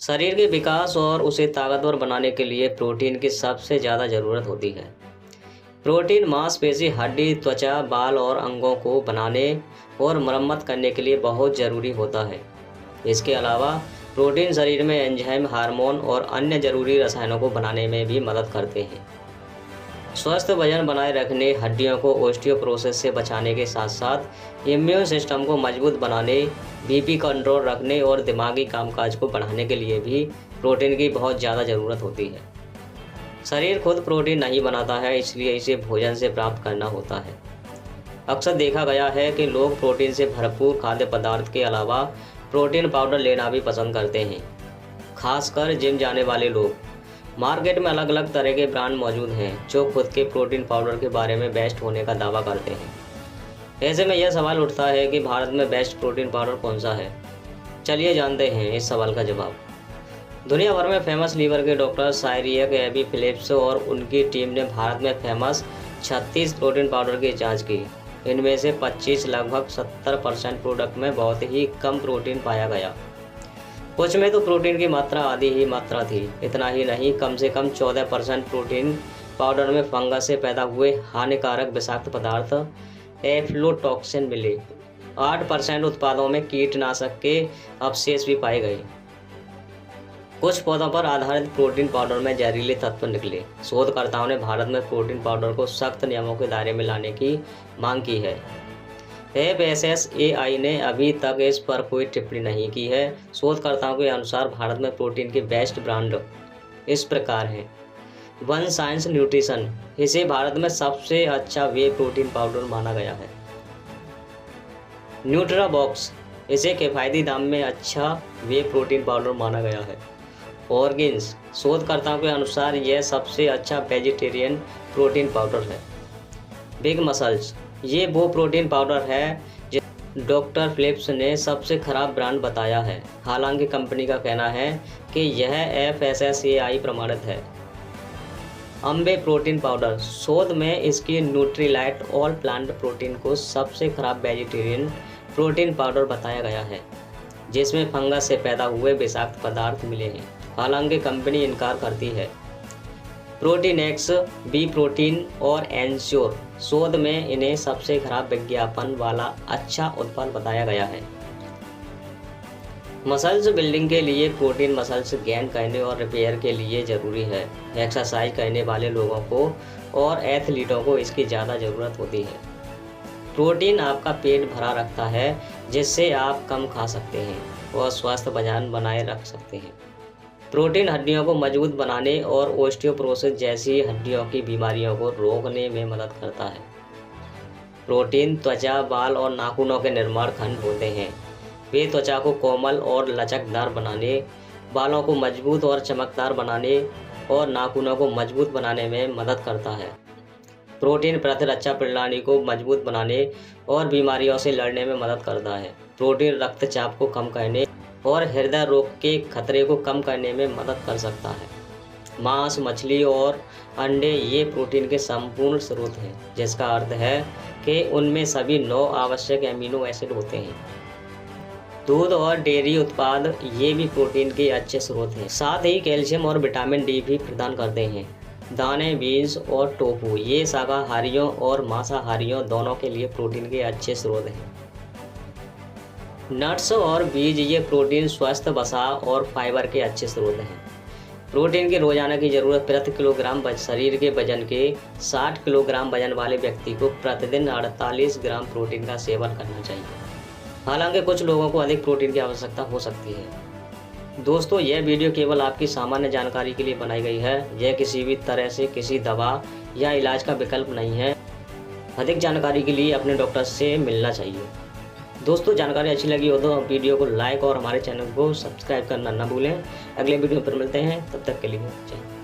शरीर के विकास और उसे ताकतवर बनाने के लिए प्रोटीन की सबसे ज़्यादा ज़रूरत होती है। प्रोटीन मांसपेशी, हड्डी, त्वचा, बाल और अंगों को बनाने और मरम्मत करने के लिए बहुत ज़रूरी होता है। इसके अलावा प्रोटीन शरीर में एंजाइम, हार्मोन और अन्य ज़रूरी रसायनों को बनाने में भी मदद करते हैं। स्वस्थ वजन बनाए रखने, हड्डियों को ऑस्टियोपोरोसिस से बचाने के साथ साथ इम्यून सिस्टम को मजबूत बनाने, बीपी कंट्रोल रखने और दिमागी कामकाज को बढ़ाने के लिए भी प्रोटीन की बहुत ज़्यादा ज़रूरत होती है। शरीर खुद प्रोटीन नहीं बनाता है, इसलिए इसे भोजन से प्राप्त करना होता है। अक्सर देखा गया है कि लोग प्रोटीन से भरपूर खाद्य पदार्थ के अलावा प्रोटीन पाउडर लेना भी पसंद करते हैं, खासकर जिम जाने वाले लोग। मार्केट में अलग अलग तरह के ब्रांड मौजूद हैं जो खुद के प्रोटीन पाउडर के बारे में बेस्ट होने का दावा करते हैं। ऐसे में यह सवाल उठता है कि भारत में बेस्ट प्रोटीन पाउडर कौन सा है। चलिए जानते हैं इस सवाल का जवाब। दुनिया भर में फेमस लीवर के डॉक्टर सायरियक एबी फिलिप्स और उनकी टीम ने भारत में फेमस 36 प्रोटीन पाउडर की जाँच की। इनमें से 25 लगभग 70% प्रोडक्ट में बहुत ही कम प्रोटीन पाया गया। कुछ में तो प्रोटीन की मात्रा आधी ही मात्रा थी। इतना ही नहीं, कम से कम 14% प्रोटीन पाउडर में फंगस से पैदा हुए हानिकारक विषाक्त पदार्थ एफ्लोटॉक्सिन मिले। 8% उत्पादों में कीटनाशक के अवशेष भी पाए गए। कुछ पौधों पर आधारित प्रोटीन पाउडर में जहरीले तत्व निकले। शोधकर्ताओं ने भारत में प्रोटीन पाउडर को सख्त नियमों के दायरे में लाने की मांग की है। FSSAI ने अभी तक इस पर कोई टिप्पणी नहीं की है। शोधकर्ताओं के अनुसार भारत में प्रोटीन के बेस्ट ब्रांड इस प्रकार हैं। वन साइंस न्यूट्रिशन, इसे भारत में सबसे अच्छा वे प्रोटीन पाउडर माना गया है। न्यूट्राबॉक्स, इसे किफ़ायती दाम में अच्छा वे प्रोटीन पाउडर माना गया है। ऑर्गेन्स, शोधकर्ताओं के अनुसार यह सबसे अच्छा वेजिटेरियन प्रोटीन पाउडर है। बिग मसल्स, ये वो प्रोटीन पाउडर है जिसे डॉक्टर फिलिप्स ने सबसे खराब ब्रांड बताया है। हालांकि कंपनी का कहना है कि यह FSSAI प्रमाणित है। अम्बे प्रोटीन पाउडर, शोध में इसकी न्यूट्रीलाइट ऑल प्लांट प्रोटीन को सबसे खराब वेजिटेरियन प्रोटीन पाउडर बताया गया है, जिसमें फंगस से पैदा हुए विषाक्त पदार्थ मिले हैं। हालांकि कंपनी इनकार करती है। प्रोटीन एक्स, बी प्रोटीन और एंश्योर, शोध में इन्हें सबसे खराब विज्ञापन वाला अच्छा उत्पाद बताया गया है। मसल्स बिल्डिंग के लिए प्रोटीन मसल्स गेन करने और रिपेयर के लिए ज़रूरी है। एक्सरसाइज करने वाले लोगों को और एथलीटों को इसकी ज़्यादा ज़रूरत होती है। प्रोटीन आपका पेट भरा रखता है, जिससे आप कम खा सकते हैं और स्वस्थ वजन बनाए रख सकते हैं। प्रोटीन हड्डियों को मजबूत बनाने और ऑस्टियोपोरोसिस जैसी हड्डियों की बीमारियों को रोकने में मदद करता है। प्रोटीन त्वचा, बाल और नाखूनों के निर्माण खंड होते हैं। वे त्वचा को कोमल और लचकदार बनाने, बालों को मजबूत और चमकदार बनाने और नाखूनों को मजबूत बनाने में मदद करता है। प्रोटीन प्रतिरक्षा प्रणाली को मजबूत बनाने और बीमारियों से लड़ने में मदद करता है। प्रोटीन रक्तचाप को कम करने और हृदय रोग के खतरे को कम करने में मदद कर सकता है। मांस, मछली और अंडे ये प्रोटीन के संपूर्ण स्रोत हैं, जिसका अर्थ है कि उनमें सभी 9 आवश्यक एमिनो एसिड होते हैं। दूध और डेयरी उत्पाद ये भी प्रोटीन के अच्छे स्रोत हैं। साथ ही कैल्शियम और विटामिन डी भी प्रदान करते हैं। दाने, बीन्स और टोफू ये शाकाहारियों और मांसाहारियों दोनों के लिए प्रोटीन के अच्छे स्रोत हैं। नट्स और बीज ये प्रोटीन, स्वस्थ वसा और फाइबर के अच्छे स्रोत हैं। प्रोटीन की रोजाना की ज़रूरत प्रति किलोग्राम शरीर के वजन के 60 किलोग्राम वजन वाले व्यक्ति को प्रतिदिन 48 ग्राम प्रोटीन का सेवन करना चाहिए। हालांकि कुछ लोगों को अधिक प्रोटीन की आवश्यकता हो सकती है। दोस्तों, यह वीडियो केवल आपकी सामान्य जानकारी के लिए बनाई गई है। यह किसी भी तरह से किसी दवा या इलाज का विकल्प नहीं है। अधिक जानकारी के लिए अपने डॉक्टर से मिलना चाहिए। दोस्तों, जानकारी अच्छी लगी हो तो वीडियो को लाइक और हमारे चैनल को सब्सक्राइब करना ना भूलें। अगले वीडियो पर मिलते हैं, तब तक के लिए जय।